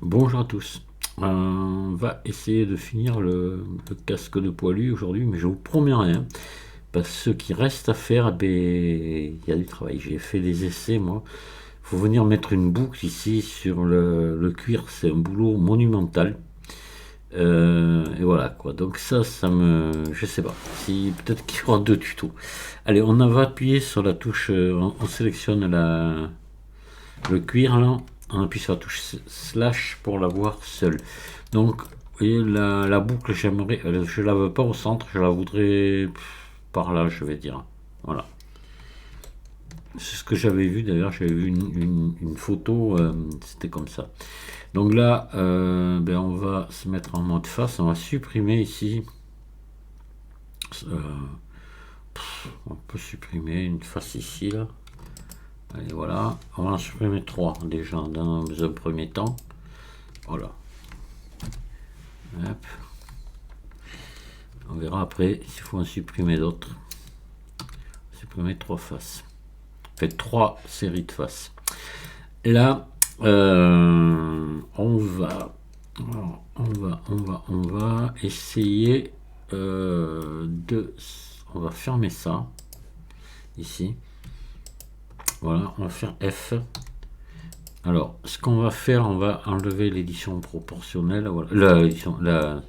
Bonjour à tous. On va essayer de finir le casque de poilu aujourd'hui, mais je vous promets rien. Parce que ce qui reste à faire, ben, il y a du travail. J'ai fait des essais, moi. Il faut venir mettre une boucle ici sur le cuir. C'est un boulot monumental. Et voilà quoi. Donc ça me, je sais pas. Si peut-être qu'il y aura deux tutos. Allez, on va appuyer sur la touche. On sélectionne le cuir là. On appuie sur la touche slash pour la voir seule. Donc, vous voyez, la boucle, j'aimerais, je la veux pas au centre, je la voudrais par là, je vais dire. Voilà. C'est ce que j'avais vu d'ailleurs, j'avais vu une photo, c'était comme ça. Donc là, ben on va se mettre en mode face, on va supprimer ici. euh, on peut supprimer une face ici, là. Allez, voilà. On va en supprimer trois déjà dans un premier temps. Voilà. Hop. On verra après s'il faut en supprimer d'autres. Supprimer trois faces. Fait trois séries de faces. Là, on va essayer on va fermer ça ici. Voilà, on va faire F. Alors, ce qu'on va faire, on va enlever l'édition proportionnelle, voilà, la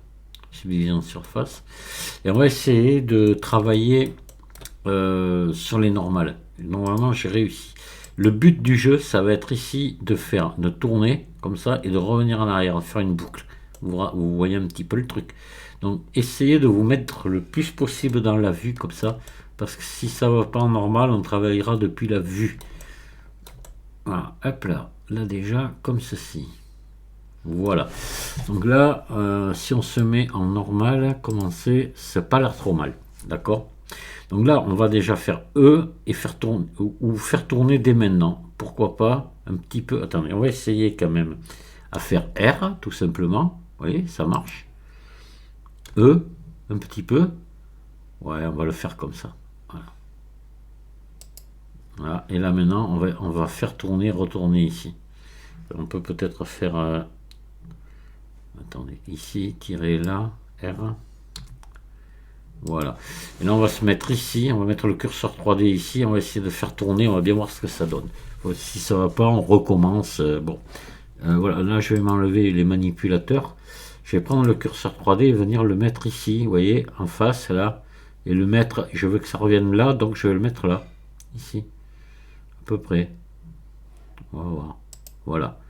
subdivision de surface, et on va essayer de travailler sur les normales. Normalement, j'ai réussi. Le but du jeu, ça va être ici de tourner comme ça et de revenir en arrière, de faire une boucle. Vous voyez un petit peu le truc. Donc, essayez de vous mettre le plus possible dans la vue comme ça, parce que si ça va pas en normal, on travaillera depuis la vue. Voilà, hop là, là déjà comme ceci. Voilà. Donc là, si on se met en normal, commencer, c'est pas l'air trop mal, d'accord. Donc là, on va déjà faire E et faire tourner, ou faire tourner dès maintenant. Pourquoi pas un petit peu. Attendez, on va essayer quand même à faire R, tout simplement. Vous voyez, ça marche. E, un petit peu. Ouais, on va le faire comme ça. Voilà. Voilà. Et là maintenant, on va faire tourner, retourner ici. On peut peut-être faire. Attendez, ici, tirer là, R. Voilà. Et là, on va se mettre ici, on va mettre le curseur 3D ici, on va essayer de faire tourner, on va bien voir ce que ça donne. Si ça va pas, on recommence. Bon. Voilà, là, je vais m'enlever les manipulateurs. Je vais prendre le curseur 3D et venir le mettre ici, vous voyez, en face, là. Et le mettre, je veux que ça revienne là, donc je vais le mettre là, ici, à peu près. On va voir. Voilà.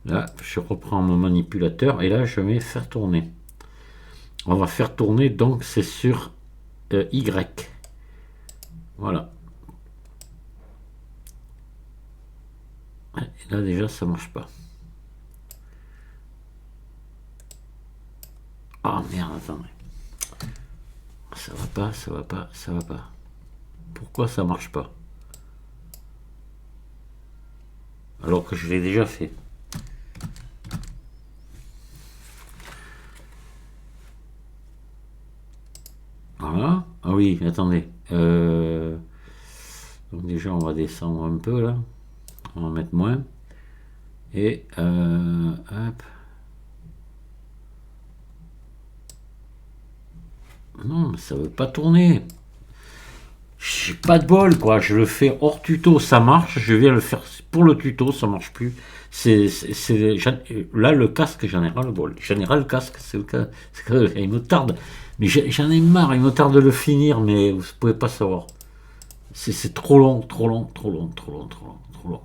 Là, je reprends mon manipulateur et là, je vais faire tourner. On va faire tourner, donc c'est sur Y. Voilà. Et là déjà ça marche pas. Ah oh, merde, attendez. Ça va pas, ça va pas, ça va pas. Pourquoi ça marche pas? Alors que je l'ai déjà fait. Voilà. Ah oui, attendez. Donc déjà on va descendre un peu là. On va mettre moins. Et hop. Non, mais ça veut pas tourner. J'ai pas de bol quoi. Je le fais hors tuto, ça marche. Je viens le faire pour le tuto, ça marche plus. Là le casque, j'en ai ras le bol. J'en ai ras le casque, c'est le cas. Il me tarde. Mais j'en ai marre, il me tarde de le finir, mais vous pouvez pas savoir. C'est trop long, trop long, trop long, trop long, trop long, trop long.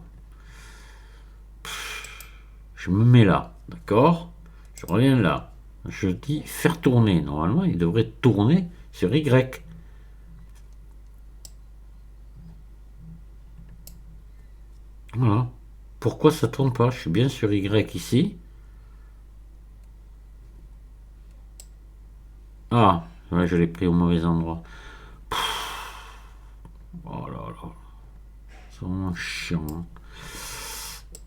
Je me mets là, d'accord. Je reviens là. Je dis faire tourner. Normalement, il devrait tourner sur Y. Voilà. Pourquoi ça tourne pas? Je suis bien sur Y ici. Ah, ouais, je l'ai pris au mauvais endroit. Oh là là. C'est vraiment chiant, hein.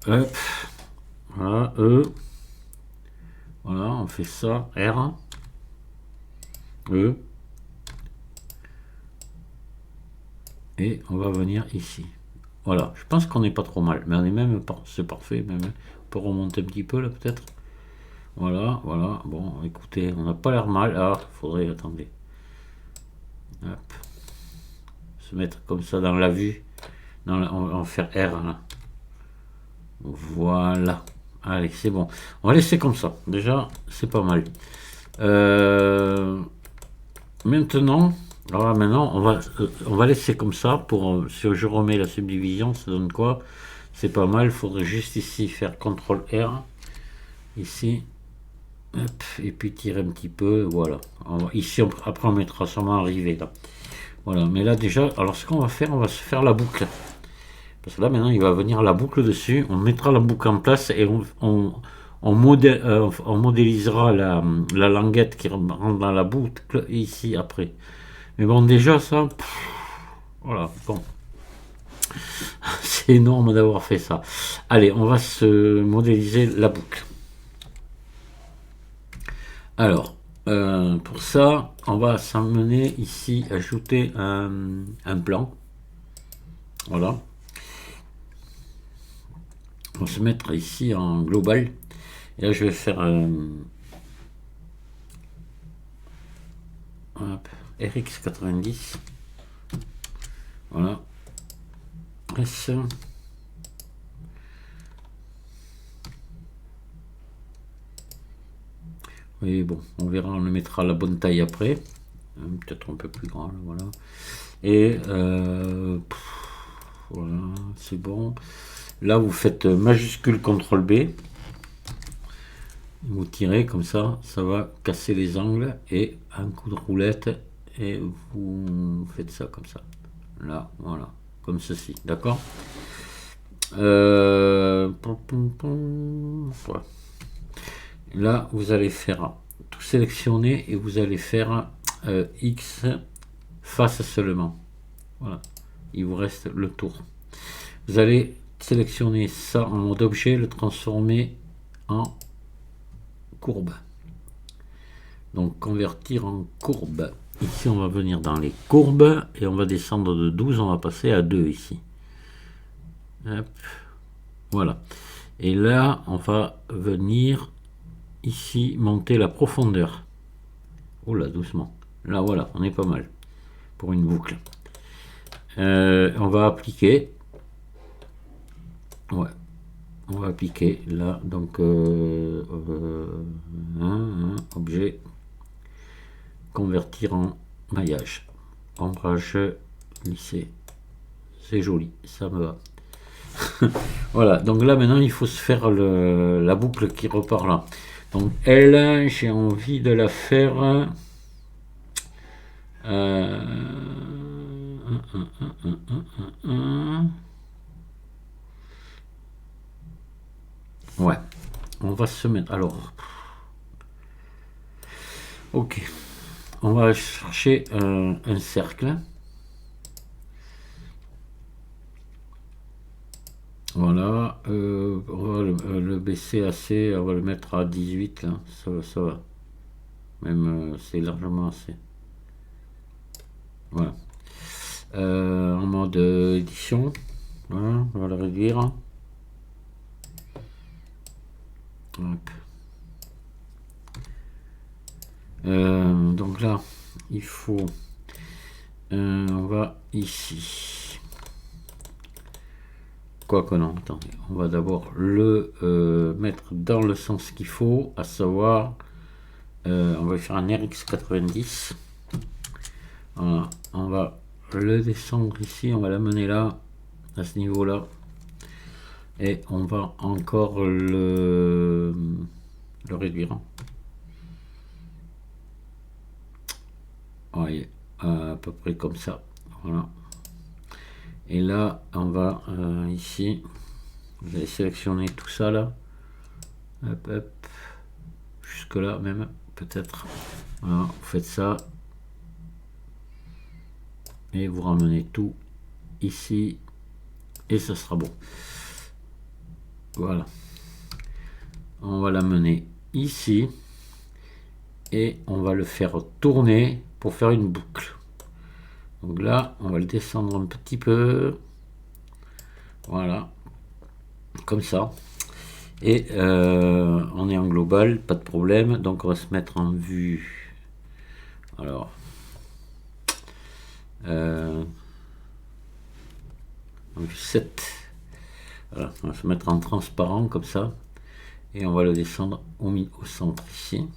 Hop. Voilà, E. Voilà, on fait ça. R. E. Et on va venir ici. Voilà, je pense qu'on n'est pas trop mal. Mais on est même, c'est parfait, même peut remonter un petit peu là peut-être. Voilà, voilà. Bon, écoutez, on n'a pas l'air mal. Ah, faudrait, attendez. Hop. Se mettre comme ça dans la vue. On va faire R là. Voilà. Allez, c'est bon. On va laisser comme ça. Déjà, c'est pas mal. Maintenant, alors là, maintenant, on va laisser comme ça. Pour si je remets la subdivision, ça donne quoi? C'est pas mal. Il faudrait juste ici faire CTRL R. Ici. Hop, et puis tirer un petit peu. Voilà. Ici, après, on mettra sûrement arrivé là. Voilà. Mais là, déjà, alors ce qu'on va faire, on va se faire la boucle. Parce que là, maintenant, il va venir la boucle dessus. On mettra la boucle en place et on modélisera la languette qui rentre dans la boucle ici après. Mais bon, déjà, ça... voilà, bon. C'est énorme d'avoir fait ça. Allez, on va se modéliser la boucle. Alors, pour ça, on va s'emmener ici, ajouter un plan. Voilà. On va se mettre ici en global. Et là, je vais faire RX90. Voilà. S. Oui, bon, on verra, on le mettra à la bonne taille après. Peut-être un peu plus grand, là, voilà. Et voilà, c'est bon. Là, vous faites majuscule CTRL B. Vous tirez comme ça va casser les angles et un coup de roulette et vous faites ça comme ça. Là, voilà, comme ceci, d'accord. Là, vous allez faire tout sélectionner et vous allez faire X face seulement. Voilà, il vous reste le tour. Vous allez sélectionner ça en mode objet, le transformer en courbe. Donc convertir en courbe. Ici on va venir dans les courbes et on va descendre de 12, on va passer à 2 ici. Hop. Voilà. Et là on va venir ici monter la profondeur. Oh là, doucement. Là voilà, on est pas mal pour une boucle. On va appliquer. Ouais. On va appliquer là, donc objet, convertir en maillage, ombrage lissé, c'est joli, ça me va. Voilà, donc là maintenant il faut se faire la boucle qui repart là. Donc elle, j'ai envie de la faire ouais, on va se mettre. Alors, ok, on va chercher un cercle. Voilà, on va le baisser assez, on va le mettre à 18 là, ça va. Même c'est largement assez. Voilà. En mode édition, voilà, on va le réduire. Hop. Donc là, il faut, on va ici. Quoi que non, attendez, on va d'abord le mettre dans le sens qu'il faut, à savoir, on va faire un RX90. Voilà, on va le descendre ici, on va l'amener là, à ce niveau-là. Et on va encore le réduire. Ouais, à peu près comme ça. Voilà. Et là, on va ici, vous allez sélectionner tout ça là. Hop, hop. Jusque là même, peut-être. Voilà, vous faites ça. Et vous ramenez tout ici. Et ça sera bon. Voilà. On va l'amener ici. Et on va le faire tourner pour faire une boucle. Donc là, on va le descendre un petit peu. Voilà. Comme ça. Et on est en global, pas de problème. Donc on va se mettre en vue. Alors, en vue 7. Voilà, on va se mettre en transparent comme ça. Et on va le descendre au centre ici.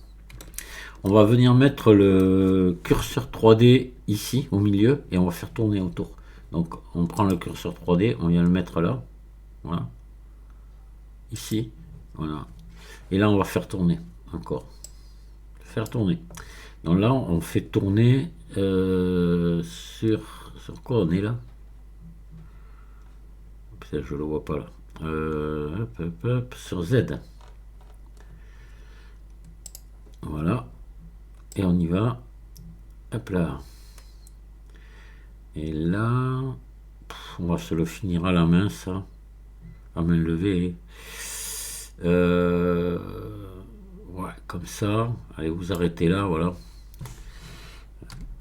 On va venir mettre le curseur 3D ici au milieu et on va faire tourner autour. Donc on prend le curseur 3D, on vient le mettre là. Voilà. Ici. Voilà. Et là on va faire tourner encore. Faire tourner. Donc là on fait tourner sur quoi on est là. Putain, je le vois pas là. Sur Z. Voilà. Et on y va. Hop là. Et là, on va se le finir à la main, ça. À main levée. Ouais, comme ça. Allez, vous arrêtez là, voilà.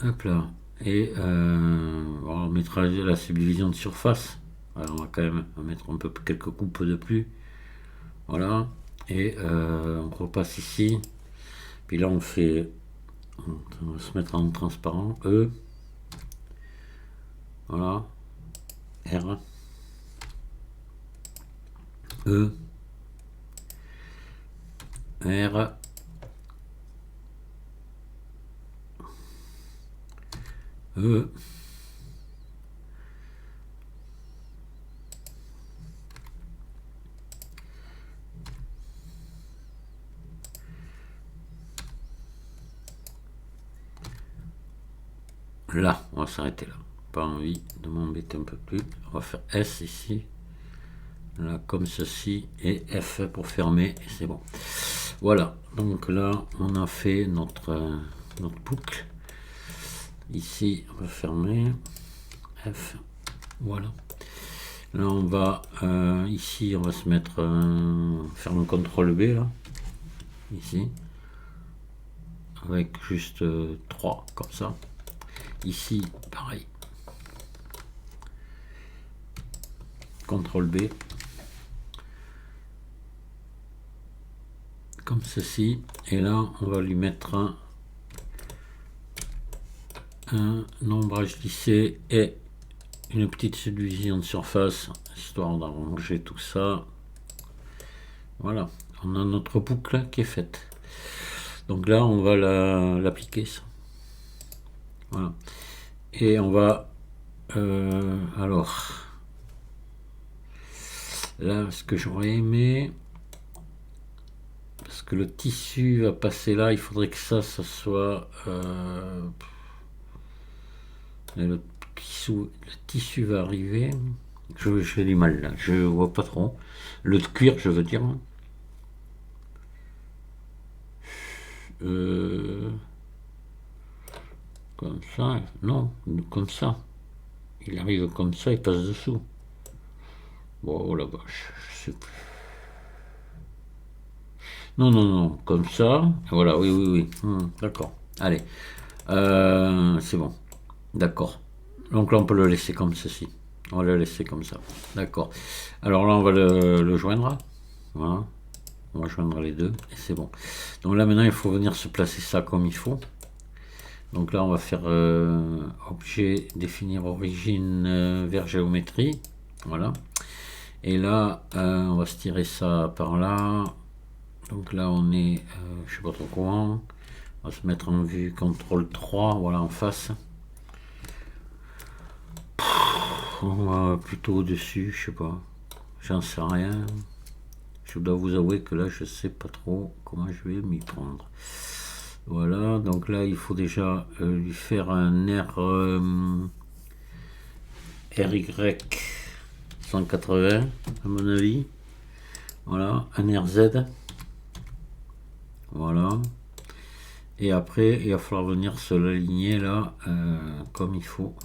Hop là. Et on mettra la subdivision de surface. Alors, on va quand même mettre un peu quelques coupes de plus. Voilà. Et on repasse ici. Puis là, on fait... On va se mettre en transparent. E. Voilà. R. E. R. E. Là, on va s'arrêter là. Pas envie de m'embêter un peu plus. On va faire S ici. Là, comme ceci. Et F pour fermer. Et c'est bon. Voilà. Donc là, on a fait notre boucle. Ici, on va fermer. F. Voilà. Là, on va... ici, on va se mettre... faire un CTRL B, là. Ici. Avec juste 3, comme ça. Ici, pareil. CTRL B. Comme ceci. Et là, on va lui mettre un ombrage lissé et une petite subdivision de surface, histoire d'arranger tout ça. Voilà. On a notre boucle qui est faite. Donc là, on va l'appliquer, ça. Voilà. Et on va... alors... Là, ce que j'aurais aimé... Parce que le tissu va passer là, il faudrait que ça soit... le tissu va arriver... J'ai du mal là, je vois pas trop. Le cuir, je veux dire. Comme ça, non, comme ça. Il arrive comme ça, il passe dessous. Bon, oh là-bas, je sais plus. Non, non, non, comme ça. Voilà, oui, oui, oui. D'accord. Allez. C'est bon. D'accord. Donc là, on peut le laisser comme ceci. On va le laisser comme ça. D'accord. Alors là, on va le joindre. Voilà. On va joindre les deux. Et c'est bon. Donc là, maintenant, il faut venir se placer ça comme il faut. Donc là, on va faire objet, définir origine vers géométrie. Voilà. Et là, on va se tirer ça par là. Donc là, on est, je sais pas trop comment. On va se mettre en vue CTRL 3, voilà, en face. On va plutôt au-dessus, je sais pas. J'en sais rien. Je dois vous avouer que là, je sais pas trop comment je vais m'y prendre. Voilà, donc là, il faut déjà lui faire un RY 180, à mon avis. Voilà, un RZ. Voilà. Et après, il va falloir venir se l'aligner là, comme il faut.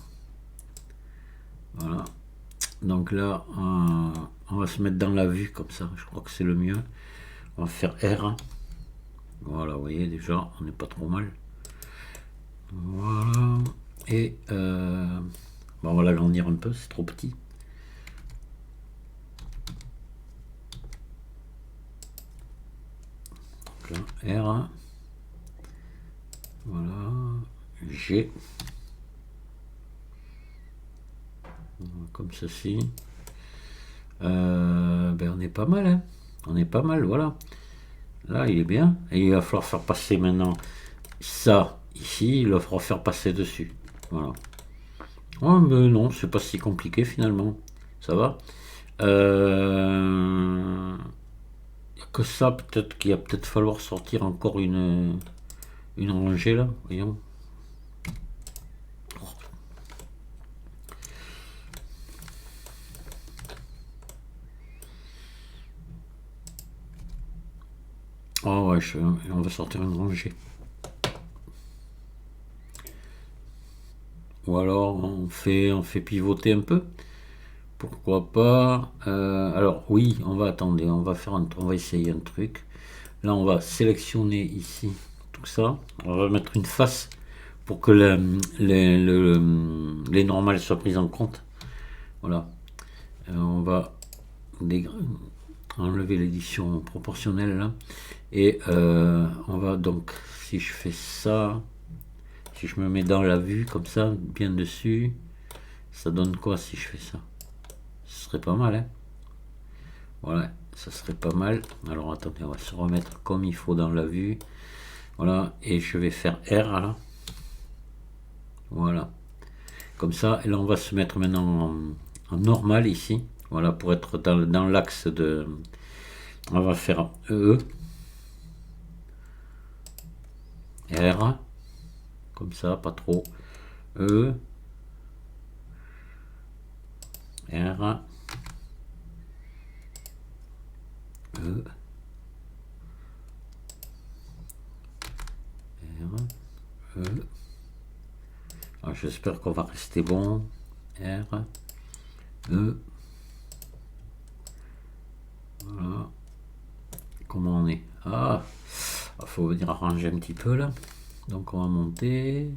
Voilà. Donc là, on va se mettre dans la vue comme ça. Je crois que c'est le mieux. On va faire R. Voilà, vous voyez déjà, on n'est pas trop mal. Voilà. Et on va l'agrandir un peu, c'est trop petit. Donc là, R. Voilà. G. Comme ceci. Ben on est pas mal, hein. On est pas mal, voilà. Là, il est bien. Et il va falloir faire passer maintenant ça ici. Il va falloir faire passer dessus. Voilà. Oh, mais non, c'est pas si compliqué finalement. Ça va. Y a que ça, peut-être qu'il va peut-être falloir sortir encore une rangée là. Voyons. Oh ouais, on va sortir une rangée. Ou alors on fait pivoter un peu. Pourquoi pas. Alors oui, on va attendre, on va essayer un truc. Là, on va sélectionner ici tout ça. On va mettre une face pour que les normales soient prises en compte. Voilà. On va enlever l'édition proportionnelle là. Et on va donc, si je fais ça, si je me mets dans la vue comme ça, bien dessus, ça donne quoi si je fais ça? Ce serait pas mal, hein? Voilà, ça serait pas mal. Alors attendez, on va se remettre comme il faut dans la vue. Voilà, et je vais faire R là. Voilà. Comme ça, et là on va se mettre maintenant en normal ici. Voilà, pour être dans l'axe de... On va faire E. R. Comme ça, pas trop. E. R. E. R. E. J'espère qu'on va rester bon. R. E. Voilà. Comment on est? Ah, il faut venir arranger un petit peu là. Donc on va monter.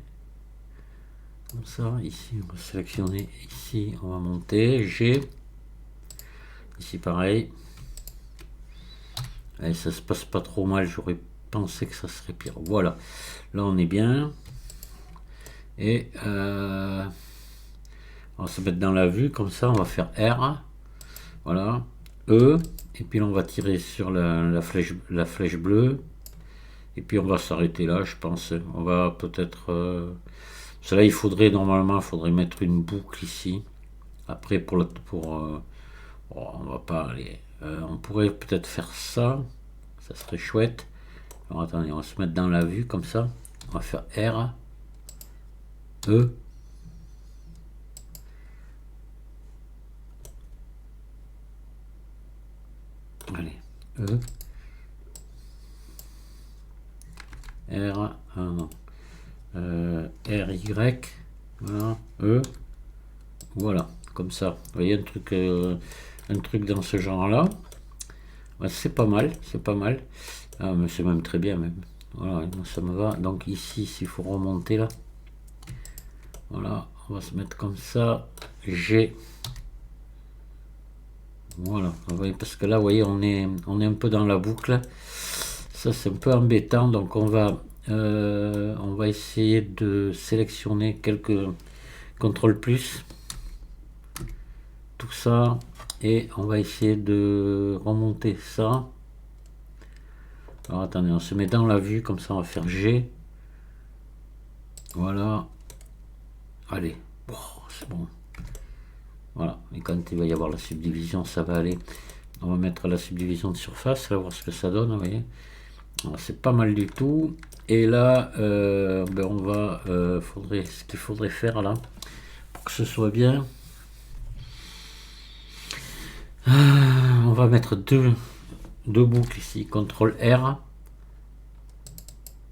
Comme ça, ici on va sélectionner, ici on va monter. G. Ici pareil. Et ça se passe pas trop mal, j'aurais pensé que ça serait pire. Voilà, là on est bien. Et on va se mettre dans la vue, comme ça on va faire R. Voilà, E. Et puis là, on va tirer sur la flèche bleue. Et puis on va s'arrêter là, je pense. On va peut-être... cela, normalement, il faudrait mettre une boucle ici. Après, on va pas aller... on pourrait peut-être faire ça. Ça serait chouette. Alors attendez, on va se mettre dans la vue comme ça. On va faire R. E. Allez. E. R. Ah non. R, Y. Voilà. E. Voilà. Comme ça. Vous voyez un truc dans ce genre-là. Ouais, c'est pas mal. C'est pas mal. Ah, mais c'est même très bien même. Voilà, ça me va. Donc ici, s'il faut remonter là. Voilà, on va se mettre comme ça. G. Voilà, parce que là, vous voyez, on est un peu dans la boucle. Ça, c'est un peu embêtant. Donc on va essayer de sélectionner quelques contrôle plus. Tout ça. Et on va essayer de remonter ça. Alors attendez, on se met dans la vue, comme ça on va faire G. Voilà. Allez, oh, c'est bon. Voilà, et quand il va y avoir la subdivision, ça va aller. On va mettre la subdivision de surface, là, voir ce que ça donne, vous voyez. C'est pas mal du tout. Et là, on va... ce qu'il faudrait faire là, pour que ce soit bien. On va mettre deux boucles ici, CTRL R.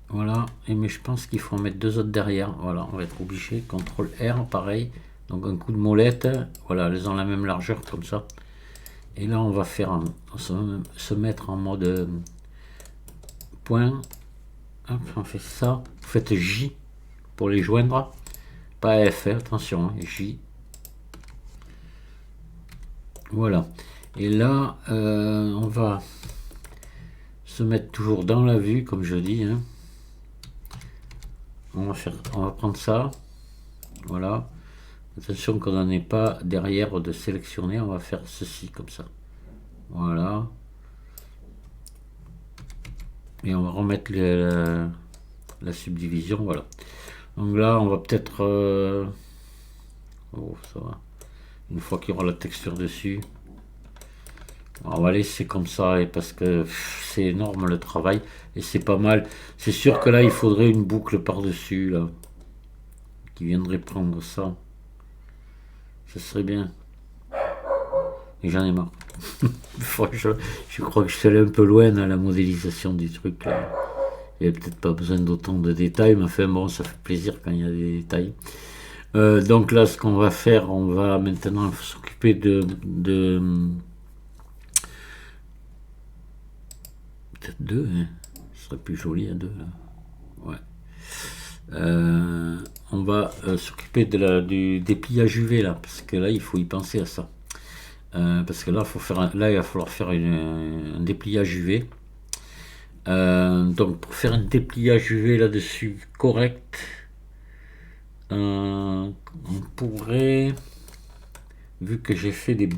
Voilà, mais je pense qu'il faut en mettre deux autres derrière. Voilà, on va être obligé. CTRL R, pareil. Donc un coup de molette. Voilà, elles ont la même largeur comme ça. Et là, on va faire se mettre en mode point. Hop, on fait ça. Vous faites J pour les joindre. Pas F, attention, hein, J. Voilà. Et là, on va se mettre toujours dans la vue, comme je dis, hein. On va prendre ça, voilà. Attention qu'on n'en ait pas derrière de sélectionner, on va faire ceci comme ça. Voilà. Et on va remettre la subdivision, voilà. Donc là, on va peut-être... Oh, ça va. Une fois qu'il y aura la texture dessus, on va laisser comme ça, et parce que c'est énorme le travail, et c'est pas mal. C'est sûr que là, il faudrait une boucle par-dessus, là, qui viendrait prendre ça. Ça serait bien. Et j'en ai marre. Je crois que je suis allé un peu loin à la modélisation du truc, là. Il n'y avait peut-être pas besoin d'autant de détails, mais enfin bon, ça fait plaisir quand il y a des détails. Donc là, ce qu'on va faire, on va maintenant s'occuper de peut-être deux, hein. Ce serait plus joli à deux, là. Ouais. On va s'occuper du dépliage UV, là, parce que là, il faut y penser à ça. Parce que là, il va falloir faire un dépliage UV. Donc pour faire un dépliage UV là-dessus correct, on pourrait, vu que j'ai fait des...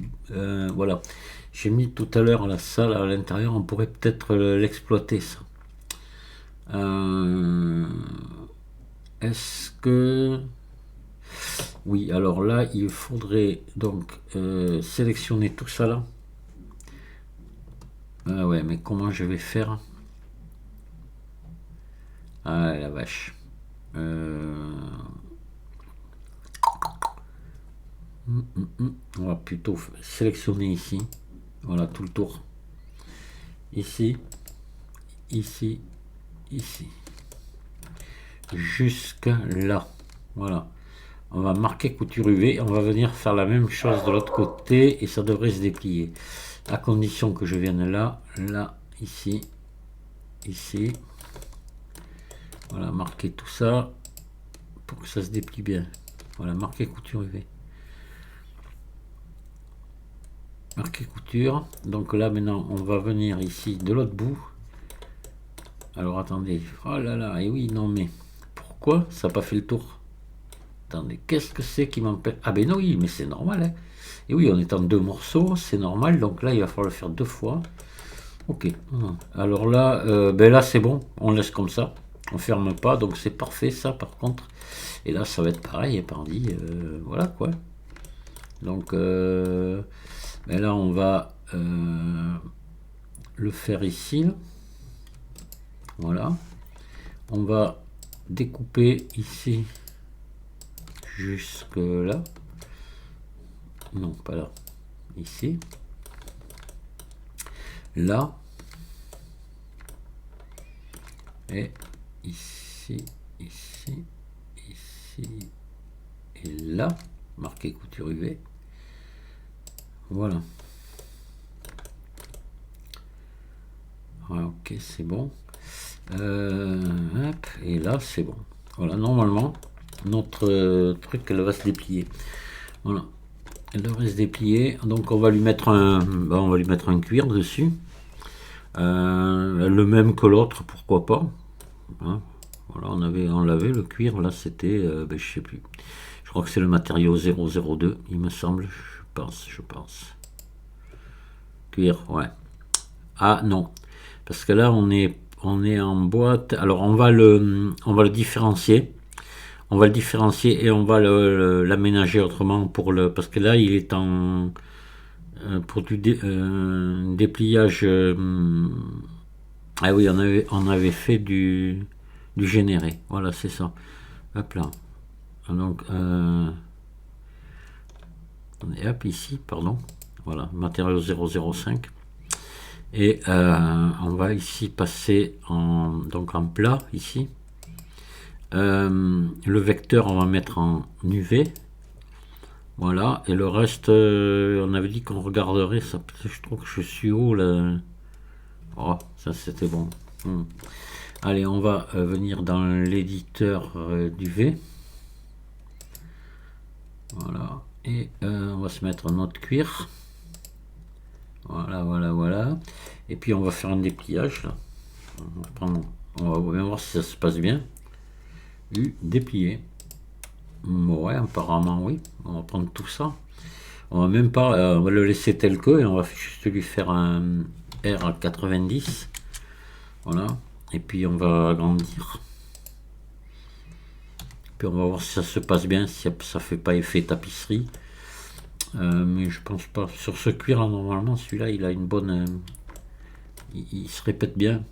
voilà, j'ai mis tout à l'heure la salle à l'intérieur, on pourrait peut-être l'exploiter ça. Est-ce que... Oui, alors là, il faudrait donc sélectionner tout ça là. Ah ouais, mais comment je vais faire? Ah la vache. On va plutôt sélectionner ici. Voilà, tout le tour. Ici, ici, ici. Jusque là. Voilà. On va marquer couture UV. On va venir faire la même chose de l'autre côté et ça devrait se déplier. À condition que je vienne là, là, ici, ici. Voilà, marquer tout ça pour que ça se déplie bien. Voilà, marquer couture UV. Marquer couture. Donc là maintenant on va venir ici de l'autre bout. Alors attendez. Oh là là, et oui, non mais pourquoi ça n'a pas fait le tour? Attendez, qu'est-ce que c'est qui m'empêche? Ah ben non, oui, mais c'est normal, hein. Et oui, on est en deux morceaux, c'est normal. Donc là il va falloir le faire deux fois. Ok. Alors là, ben là c'est bon, on laisse comme ça. On ferme pas, donc c'est parfait ça par contre. Et là ça va être pareil, pardi. Voilà quoi. Donc ben là on va le faire ici. Voilà. On va découper ici jusque là. Non, pas là. Ici. Là. Et ici, ici, ici et là. Marqué couture UV. Voilà. Ah, ok, c'est bon. Hop, et là, c'est bon. Voilà, normalement, notre truc, elle va se déplier. Voilà. Elle devrait se déplier. Donc, on va lui mettre un cuir dessus. Le même que l'autre, pourquoi pas. Hein. Voilà, on l'avait le cuir. Là, c'était, ben, je sais plus. Je crois que c'est le matériau 002, il me semble. Je pense. Cuir, ouais. Ah non, parce que là on est en boîte. Alors on va le différencier. On va le différencier et on va l'aménager autrement parce que là il est en pour du dépliage. Ah oui, on avait fait du généré. Voilà, c'est ça. Hop là. Donc hop ici, pardon. Voilà, matériau 005. Et on va ici passer donc en plat ici. Le vecteur on va mettre en UV. Voilà, et le reste on avait dit qu'on regarderait ça. Je trouve que je suis haut là. Oh, ça c'était bon. Allez, on va venir dans l'éditeur d'UV. Voilà, et on va se mettre notre cuir. Voilà, voilà, voilà. Et puis on va faire un dépliage là. On va bien voir si ça se passe bien. Déplier. Ouais, apparemment oui. On va prendre tout ça. On va même pas, on va le laisser tel que et on va juste lui faire un R à 90. Voilà. Et puis on va agrandir. Puis on va voir si ça se passe bien, si ça fait pas effet tapisserie. Mais je pense pas. Sur ce cuir là, normalement, celui-là, il a une bonne. Il se répète bien.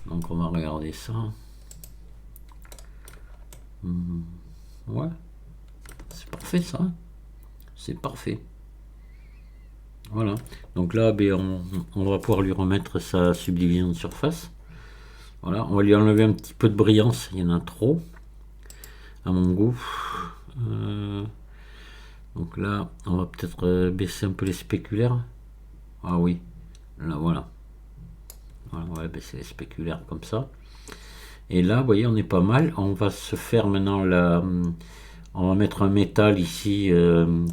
Donc on va regarder ça. Ouais. C'est parfait ça. C'est parfait. Voilà. Donc là, ben, on va pouvoir lui remettre sa subdivision de surface. Voilà. On va lui enlever un petit peu de brillance. Il y en a trop. À mon goût. Donc là, on va peut-être baisser un peu les spéculaires. Ah oui. Là, voilà. Voilà, on va baisser les spéculaires comme ça. Et là, vous voyez, on est pas mal. On va se faire maintenant la... On va mettre un métal ici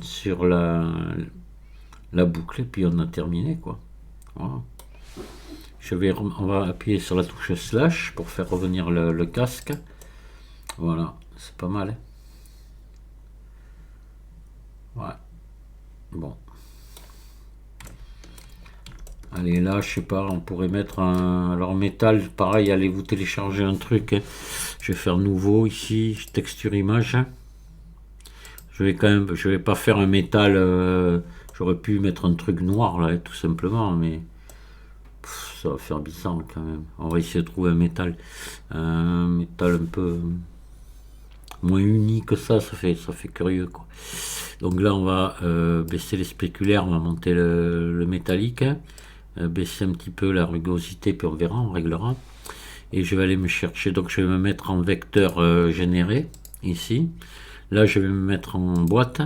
sur la boucle. Et puis on a terminé, quoi. Voilà. On va appuyer sur la touche slash pour faire revenir le casque. Voilà, c'est pas mal. Hein. Ouais. Bon. Allez, là, je sais pas, on pourrait mettre un... Alors, métal, pareil, allez vous télécharger un truc. Hein. Je vais faire nouveau ici, texture image. Je vais pas faire un métal. J'aurais pu mettre un truc noir, là, tout simplement, mais ça va faire bizarre quand même. On va essayer de trouver un métal un peu moins uni que ça fait curieux, quoi. Donc là, on va baisser les spéculaires, on va monter le métallique. Baisser un petit peu la rugosité, puis on verra, on réglera. Et je vais aller me chercher, donc je vais me mettre en vecteur généré, ici. Là, je vais me mettre en boîte,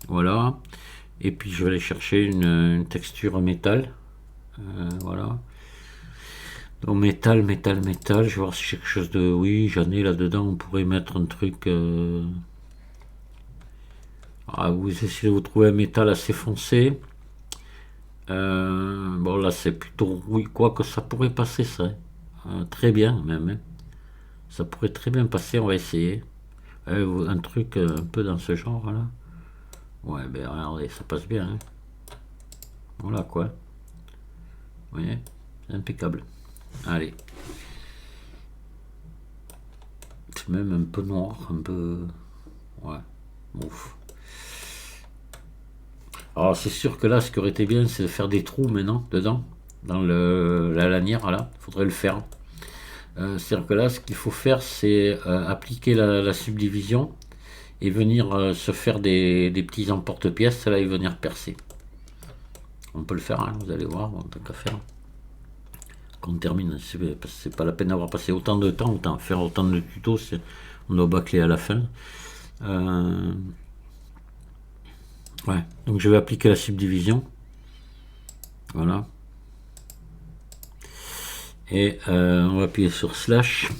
voilà. Et puis je vais aller chercher une texture métal, voilà. Donc métal, je vais voir si j'ai quelque chose de... Oui, j'en ai là-dedans, on pourrait mettre un truc... vous essayez de vous trouver un métal assez foncé. Bon là c'est plutôt oui quoi que ça pourrait passer ça. Très bien même. Hein. Ça pourrait très bien passer, on va essayer. Un truc un peu dans ce genre là. Ouais ben regardez, ça passe bien. Hein. Voilà quoi. Vous voyez, c'est impeccable. Allez. C'est même un peu noir, un peu. Ouais. Ouf. Alors c'est sûr que là ce qui aurait été bien c'est de faire des trous maintenant dedans. Dans la lanière là. Faudrait le faire. C'est-à-dire que là, ce qu'il faut faire, c'est appliquer la subdivision et venir se faire des petits emporte-pièces là et venir percer. On peut le faire, hein, vous allez voir, en tant qu'à faire. Quand on termine, c'est pas la peine d'avoir passé autant de temps, autant faire autant de tutos, on doit bâcler à la fin. Ouais, donc je vais appliquer la subdivision. Voilà. Et on va appuyer sur slash.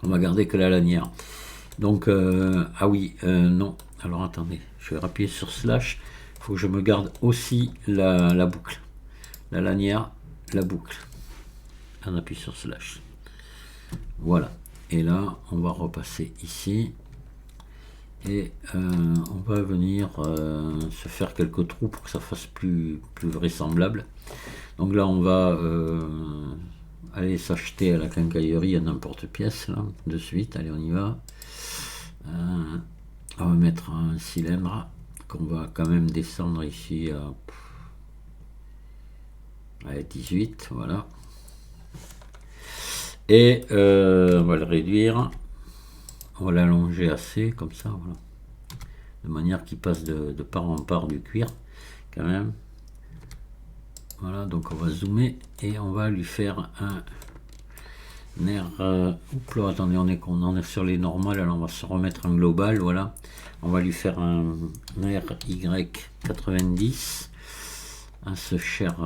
On va garder que la lanière. Donc, ah oui, non. Alors attendez, je vais appuyer sur slash. Il faut que je me garde aussi la boucle. La lanière, la boucle. On appuie sur slash. Voilà. Et là, on va repasser ici. Et on va venir se faire quelques trous pour que ça fasse plus vraisemblable. Donc là, on va aller s'acheter à la quincaillerie un emporte-pièce, là, de suite. Allez, on y va. On va mettre un cylindre qu'on va quand même descendre ici à 18, voilà. Et on va le réduire. On va l'allonger assez, comme ça, voilà. De manière qu'il passe de part en part du cuir, quand même. Voilà, donc on va zoomer et on va lui faire un air. Oups là, attendez, on en est sur les normales, alors on va se remettre un global, voilà. On va lui faire un RY90 à ce cher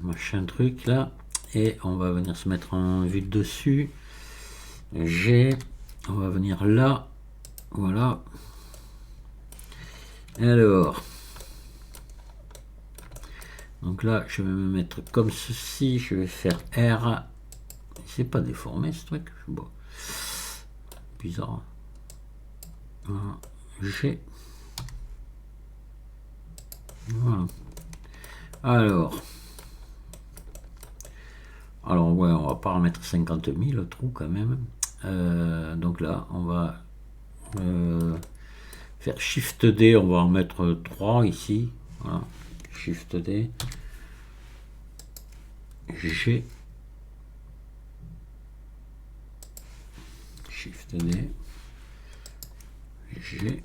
machin truc là. Et on va venir se mettre en vue de dessus. G. On va venir là. Voilà. Et alors. Donc là, je vais me mettre comme ceci. Je vais faire R. C'est pas déformé ce truc. Bon. Bizarre. Voilà. G. Voilà. Alors ouais, on va pas remettre 50 000 le trou quand même. Donc là, on va faire Shift D, on va en mettre 3 ici. Voilà. Shift D. G. Shift D. G.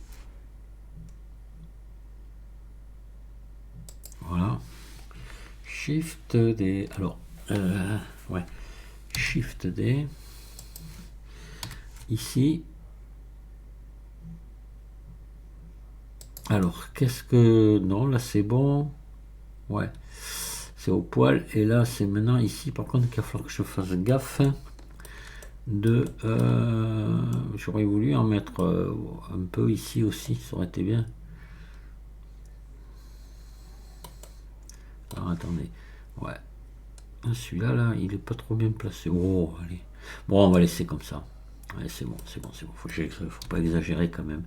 Voilà. Shift D. Alors, ouais. Shift D. Ici. Alors, qu'est-ce que... Non, là c'est bon. Ouais. C'est au poil. Et là, c'est maintenant ici. Par contre, il va falloir que je fasse gaffe de... j'aurais voulu en mettre un peu ici aussi. Ça aurait été bien. Alors, attendez. Ouais. Celui-là, là, il est pas trop bien placé. Oh, allez. Bon, on va laisser comme ça. Ouais, c'est bon, c'est bon, c'est bon. Faut pas exagérer quand même.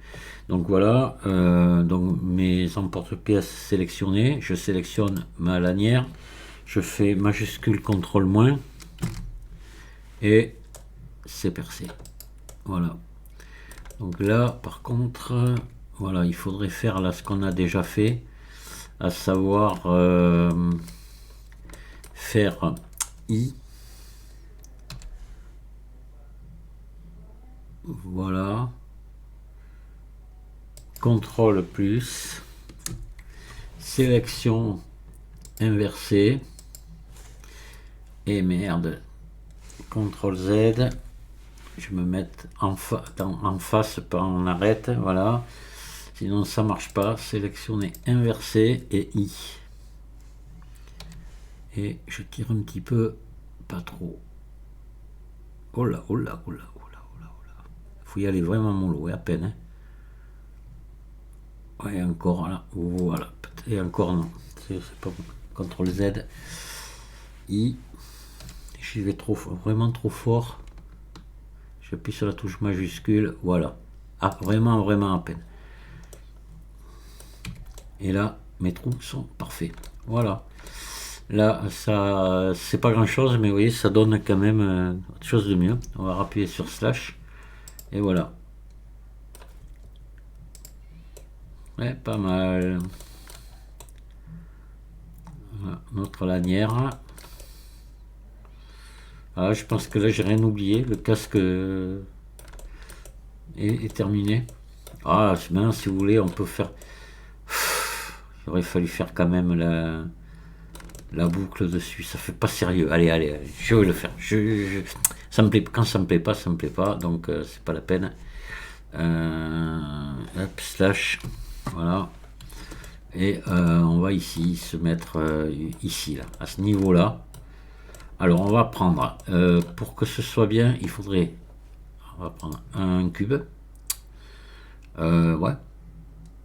Donc voilà, donc mes emporte-pièces sélectionnés. Je sélectionne ma lanière. Je fais majuscule CTRL moins. Et c'est percé. Voilà. Donc là, par contre, voilà, il faudrait faire là ce qu'on a déjà fait. À savoir faire I. Voilà. CTRL plus. Sélection inversée. Et merde. CTRL Z. Je me mets en face, pas en arrête. Voilà. Sinon ça marche pas. Sélectionner inversé et I. Et je tire un petit peu. Pas trop. Oh là, oh là, oh là, oh là, oh là, oh là. Faut y aller vraiment mollo, à peine. Hein. Ouais, encore là. Voilà. Et encore non. C'est pas bon. CTRL Z. I. J'y vais trop, vraiment trop fort. J'appuie sur la touche majuscule. Voilà. Ah, vraiment, vraiment à peine. Et là, mes trous sont parfaits. Voilà. Là, ça, c'est pas grand chose, mais vous voyez, ça donne quand même autre chose de mieux. On va appuyer sur slash. Et voilà. Ouais, pas mal. Voilà, notre lanière. Ah, je pense que là, j'ai rien oublié. Le casque est terminé. Ah, maintenant, si vous voulez, on peut faire... Il aurait fallu faire quand même la boucle dessus. Ça fait pas sérieux. Allez, allez, allez. Je vais le faire. Ça me plaît. Quand ça me plaît pas, ça me plaît pas. Donc, c'est pas la peine. Hop, slash. Voilà. Et on va ici se mettre ici, là, à ce niveau-là. Alors, on va prendre, pour que ce soit bien, il faudrait... On va prendre un cube. Ouais.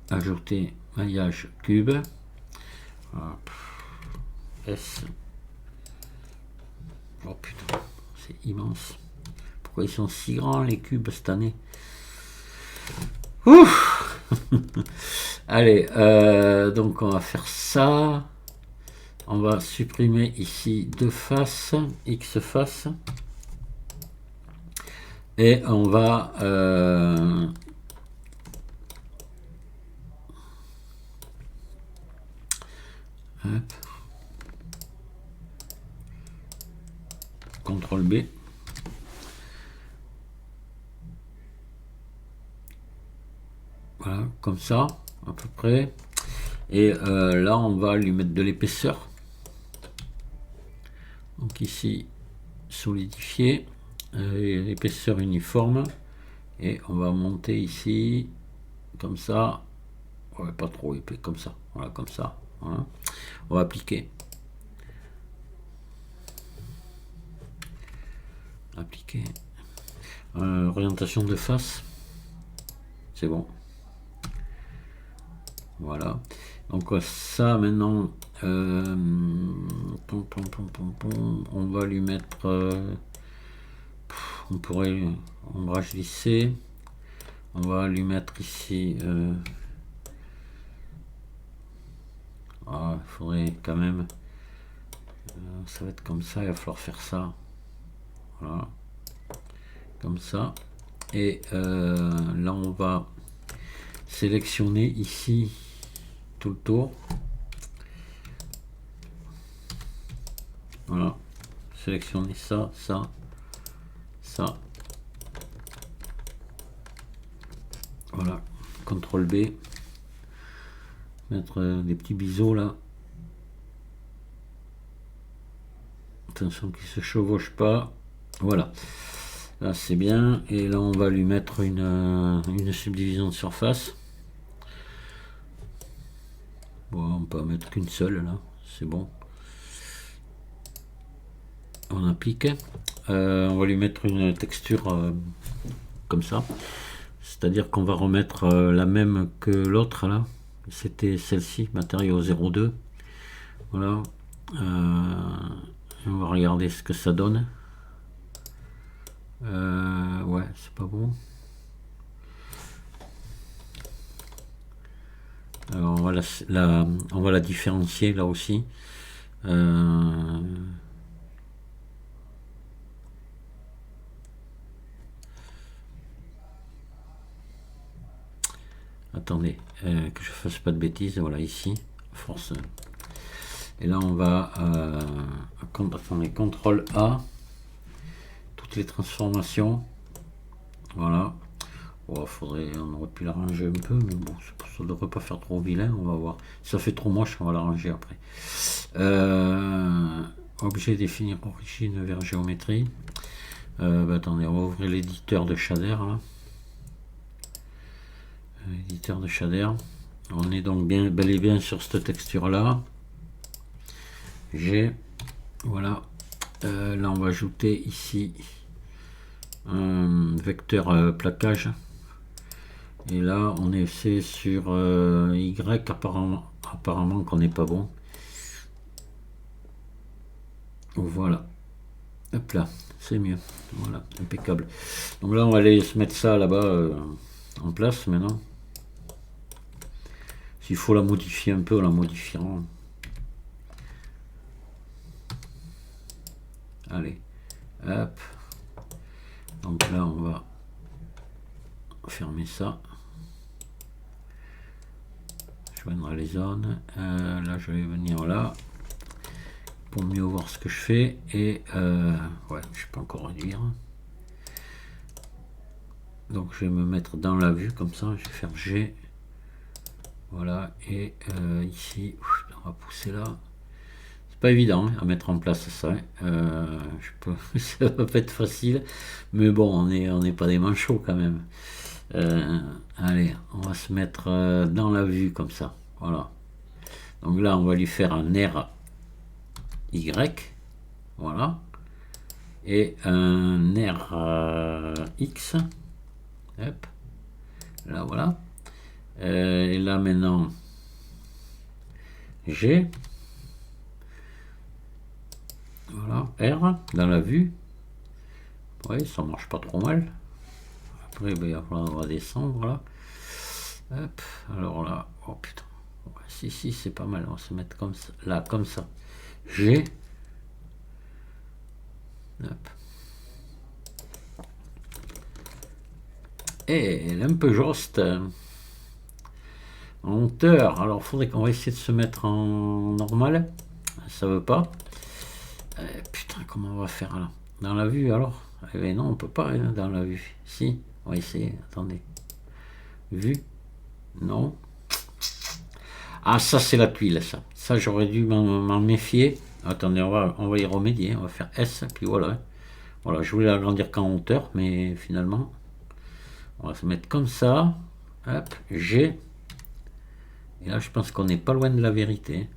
Ajouter maillage cube. S. Oh putain, c'est immense. Pourquoi ils sont si grands les cubes cette année? Ouf. Allez, donc on va faire ça. On va supprimer ici deux faces, X face. Et on va hop. CTRL B. Voilà, comme ça, à peu près. Et là, on va lui mettre de l'épaisseur. Donc ici, solidifier, l'épaisseur uniforme. Et on va monter ici, comme ça. Ouais, pas trop épais, comme ça. Voilà, comme ça. Voilà. On va appliquer. Appliquer. Orientation de face. C'est bon. Voilà. Donc ça maintenant, on va lui mettre, on pourrait ombrage lissé, on va lui mettre ici, il faudrait quand même, ça va être comme ça, il va falloir faire ça, voilà, comme ça, et là on va sélectionner ici tout le tour, voilà, sélectionner ça, ça, ça, voilà, CTRL B, mettre des petits biseaux là, attention qu'il se chevauche pas, voilà, là c'est bien, et là on va lui mettre une subdivision de surface. Bon, on peut en mettre qu'une seule là, c'est bon. On applique. On va lui mettre une texture comme ça. C'est-à-dire qu'on va remettre la même que l'autre là. C'était celle-ci, matériau 02. Voilà. On va regarder ce que ça donne. Ouais, c'est pas bon. Alors on va la différencier là aussi. Attendez, que je fasse pas de bêtises. Voilà, ici, force. Et là, on va attendez, CTRL A, toutes les transformations. Voilà. Oh, on aurait pu l'arranger un peu, mais bon, ça ne devrait pas faire trop vilain. On va voir. Si ça fait trop moche, on va l'arranger après. Objet définir origine vers géométrie. Attendez, on va ouvrir l'éditeur de shader là. Éditeur de shader. On est donc bel et bien sur cette texture là. Voilà. Là on va ajouter ici un vecteur plaquage. Et là on est sur Y, apparemment qu'on n'est pas bon. Voilà. Hop là, c'est mieux. Voilà, impeccable. Donc là on va aller se mettre ça là-bas en place maintenant. S'il faut la modifier un peu, on la modifiera. Allez, hop. Donc là, on va fermer ça. Joindre les zones. Là, je vais venir là pour mieux voir ce que je fais. Et ouais, je peux encore réduire. Donc, je vais me mettre dans la vue comme ça. Je vais faire G. Voilà. Et ici, on va pousser là. Pas évident à mettre en place ça. Ça va pas être facile, mais bon, on n'est pas des manchots quand même. Allez, on va se mettre dans la vue comme ça. Voilà. Donc là, on va lui faire un R Y. Voilà. Et un R X. Hop. Là, voilà. Et là, maintenant, G. Voilà, R dans la vue. Oui, ça marche pas trop mal. Après, il va falloir redescendre là. Hop, alors là, oh putain. Ouais, si, c'est pas mal. On va se mettre comme ça, là, comme ça. G. Hop. Et elle est un peu juste. En hauteur. Alors, faudrait qu'on va essayer de se mettre en normal. Ça veut pas. Putain, comment on va faire là? Dans la vue alors? Eh non, on peut pas hein, dans la vue. Si, on va essayer. Attendez. Vue? Non. Ah, ça c'est la tuile, ça. Ça j'aurais dû m'en méfier. Attendez, on va y remédier. On va faire S, puis voilà. Voilà, je voulais l'agrandir qu'en hauteur, mais finalement, on va se mettre comme ça. Hop, G. Et là, je pense qu'on n'est pas loin de la vérité.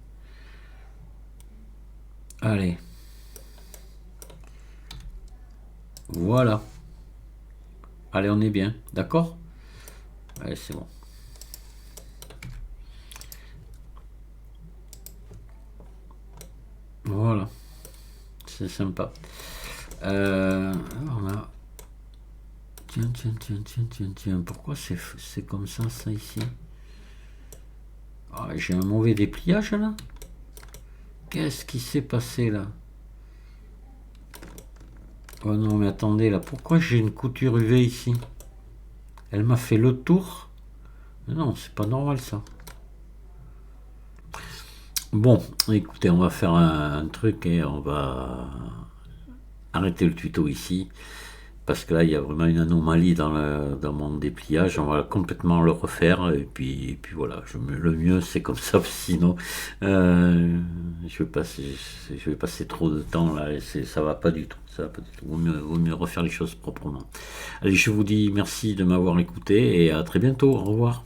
Allez. Voilà. Allez, on est bien. D'accord? Allez, c'est bon. Voilà, c'est sympa. On a... Tiens, tiens, tiens, tiens, tiens, tiens. Pourquoi c'est comme ça ici? Ah, j'ai un mauvais dépliage là. Qu'est-ce qui s'est passé là? Oh non, mais attendez là. Pourquoi j'ai une couture UV ici? Elle m'a fait le tour. Mais non, c'est pas normal ça. Bon, écoutez, on va faire un truc et on va arrêter le tuto ici. Parce que là, il y a vraiment une anomalie dans mon dépliage. On va complètement le refaire. Et puis voilà, le mieux, c'est comme ça. Sinon, euh, je vais passer trop de temps là. Et ça va pas du tout. Ça va pas du tout. Vaut mieux refaire les choses proprement. Allez, je vous dis merci de m'avoir écouté et à très bientôt. Au revoir.